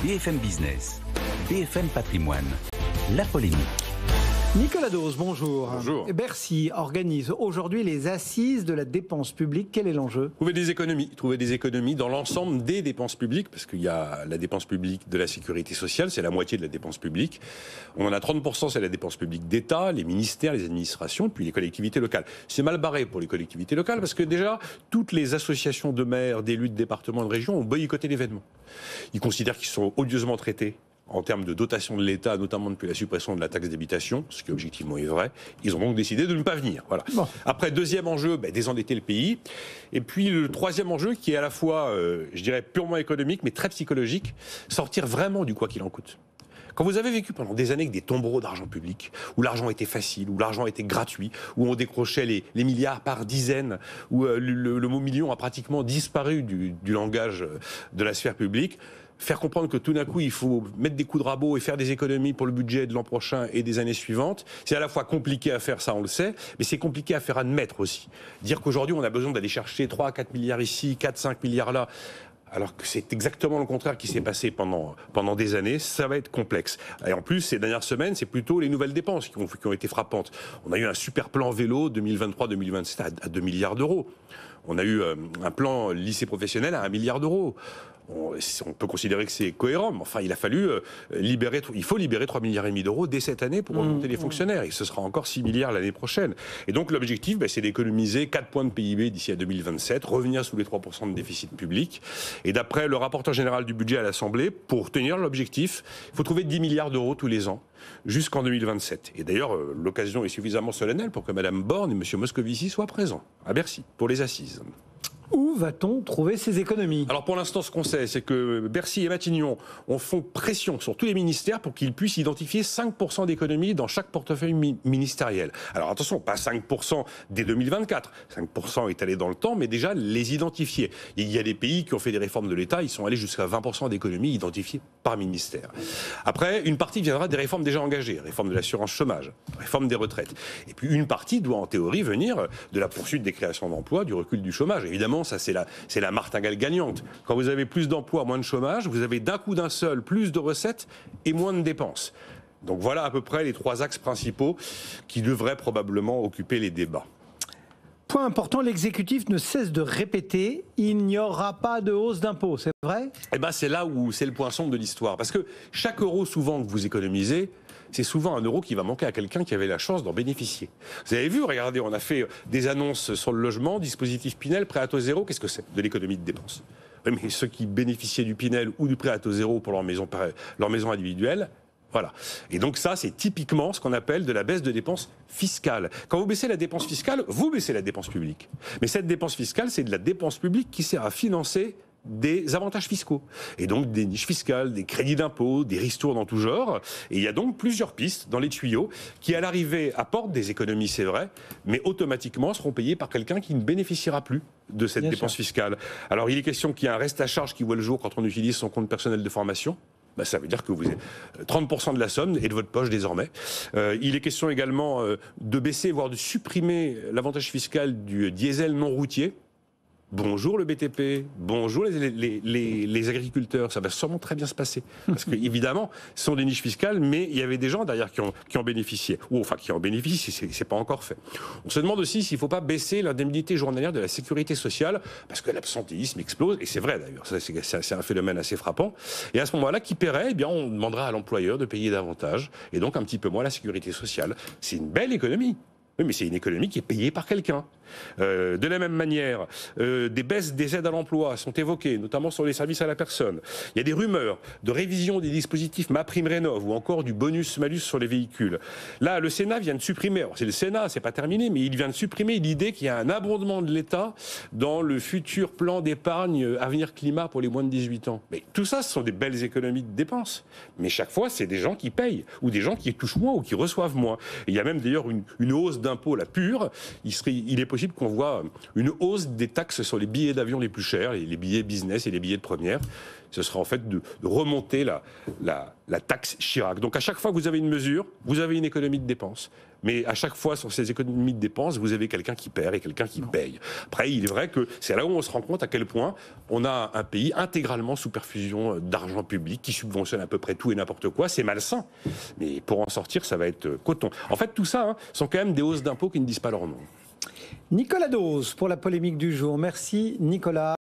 BFM Business, BFM Patrimoine, la polémique. Nicolas Dose, bonjour. Bonjour. Bercy organise aujourd'hui les assises de la dépense publique. Quel est l'enjeu ? Trouver des économies dans l'ensemble des dépenses publiques, parce qu'il y a la dépense publique de la sécurité sociale, c'est la moitié de la dépense publique. On en a 30%, c'est la dépense publique d'État, les ministères, les administrations, puis les collectivités locales. C'est mal barré pour les collectivités locales, parce que déjà, toutes les associations de maires, d'élus de départements et de régions ont boycotté l'événement. Ils considèrent qu'ils sont odieusement traités en termes de dotation de l'État, notamment depuis la suppression de la taxe d'habitation, ce qui objectivement est vrai. Ils ont donc décidé de ne pas venir. Voilà. Bon. Après, deuxième enjeu, désendetter le pays. Et puis le troisième enjeu, qui est à la fois, je dirais, purement économique, mais très psychologique, sortir vraiment du quoi qu'il en coûte. Quand vous avez vécu pendant des années avec des tombereaux d'argent public, où l'argent était facile, où l'argent était gratuit, où on décrochait les milliards par dizaines, où le mot million a pratiquement disparu du langage de la sphère publique, faire comprendre que tout d'un coup, il faut mettre des coups de rabot et faire des économies pour le budget de l'an prochain et des années suivantes, c'est à la fois compliqué à faire, ça on le sait, mais c'est compliqué à faire admettre aussi. Dire qu'aujourd'hui, on a besoin d'aller chercher 3 à 4 milliards ici, 4, 5 milliards là, alors que c'est exactement le contraire qui s'est passé pendant des années, ça va être complexe. Et en plus, ces dernières semaines, c'est plutôt les nouvelles dépenses qui ont été frappantes. On a eu un super plan vélo 2023-2027 à 2 milliards d'euros. On a eu un plan lycée professionnel à 1 milliard d'euros. On peut considérer que c'est cohérent, mais enfin, il faut libérer 3,5 milliards d'euros dès cette année pour remonter les fonctionnaires, et ce sera encore 6 milliards l'année prochaine. Et donc l'objectif, c'est d'économiser 4 points de PIB d'ici à 2027, revenir sous les 3% de déficit public. Et d'après le rapporteur général du budget à l'Assemblée, pour tenir l'objectif, il faut trouver 10 milliards d'euros tous les ans, jusqu'en 2027. Et d'ailleurs, l'occasion est suffisamment solennelle pour que Mme Borne et M. Moscovici soient présents à Bercy pour les assises. Où va-t-on trouver ces économies ? Alors pour l'instant, ce qu'on sait, c'est que Bercy et Matignon font pression sur tous les ministères pour qu'ils puissent identifier 5% d'économies dans chaque portefeuille ministériel. Alors attention, pas 5% dès 2024, 5% étalés dans le temps, mais déjà les identifier. Il y a des pays qui ont fait des réformes de l'État, ils sont allés jusqu'à 20% d'économies identifiées par ministère. Après, une partie viendra des réformes déjà engagées, réforme de l'assurance chômage, réforme des retraites. Et puis une partie doit en théorie venir de la poursuite des créations d'emplois, du recul du chômage. Évidemment, ça c'est la martingale gagnante. Quand vous avez plus d'emplois, moins de chômage, vous avez d'un coup d'un seul plus de recettes et moins de dépenses. Donc voilà à peu près les 3 axes principaux qui devraient probablement occuper les débats. Point important, l'exécutif ne cesse de répéter, il n'y aura pas de hausse d'impôts, c'est vrai ? C'est là où c'est le point sombre de l'histoire. Parce que chaque euro souvent que vous économisez, c'est souvent un euro qui va manquer à quelqu'un qui avait la chance d'en bénéficier. Vous avez vu, regardez, on a fait des annonces sur le logement, dispositif Pinel, prêt à taux zéro, qu'est-ce que c'est ? De l'économie de dépenses. Oui, mais ceux qui bénéficiaient du Pinel ou du prêt à taux zéro pour leur maison individuelle, voilà. Et donc ça, c'est typiquement ce qu'on appelle de la baisse de dépenses fiscales. Quand vous baissez la dépense fiscale, vous baissez la dépense publique. Mais cette dépense fiscale, c'est de la dépense publique qui sert à financer des avantages fiscaux. Et donc des niches fiscales, des crédits d'impôt, des ristournes dans tout genre. Et il y a donc plusieurs pistes dans les tuyaux qui, à l'arrivée, apportent des économies, c'est vrai, mais automatiquement seront payées par quelqu'un qui ne bénéficiera plus de cette dépense fiscale. Alors il est question qu'il y ait un reste à charge qui voit le jour quand on utilise son compte personnel de formation. Ça veut dire que vous avez 30% de la somme est de votre poche désormais. Il est question également de baisser, voire de supprimer l'avantage fiscal du diesel non routier. Bonjour le BTP, bonjour les agriculteurs, ça va sûrement très bien se passer. Parce que évidemment, ce sont des niches fiscales, mais il y avait des gens derrière qui en bénéficiaient. Ou enfin, qui en bénéficient, c'est pas encore fait. On se demande aussi s'il ne faut pas baisser l'indemnité journalière de la sécurité sociale, parce que l'absentéisme explose, et c'est vrai d'ailleurs, c'est un phénomène assez frappant. Et à ce moment-là, qui paierait ? On demandera à l'employeur de payer davantage, et donc un petit peu moins la sécurité sociale. C'est une belle économie. Oui, mais c'est une économie qui est payée par quelqu'un. De la même manière, des baisses des aides à l'emploi sont évoquées, notamment sur les services à la personne. Il y a des rumeurs de révision des dispositifs MaPrimeRénov' ou encore du bonus-malus sur les véhicules. Là, le Sénat vient de supprimer, alors c'est le Sénat, c'est pas terminé, mais il vient de supprimer l'idée qu'il y a un abondement de l'État dans le futur plan d'épargne avenir climat pour les moins de 18 ans. Mais tout ça, ce sont des belles économies de dépenses. Mais chaque fois, c'est des gens qui payent, ou des gens qui touchent moins ou qui reçoivent moins. Et il y a même d'ailleurs une hausse d'impôts, la pure. Il est possible qu'on voit une hausse des taxes sur les billets d'avion les plus chers, les billets business et les billets de première. Ce sera en fait de remonter la taxe Chirac. Donc à chaque fois que vous avez une mesure, vous avez une économie de dépenses. Mais à chaque fois, sur ces économies de dépenses, vous avez quelqu'un qui perd et quelqu'un qui paye. Après, il est vrai que c'est là où on se rend compte à quel point on a un pays intégralement sous perfusion d'argent public qui subventionne à peu près tout et n'importe quoi. C'est malsain. Mais pour en sortir, ça va être coton. En fait, tout ça sont quand même des hausses d'impôts qui ne disent pas leur nom. Nicolas Dose pour la polémique du jour. Merci Nicolas.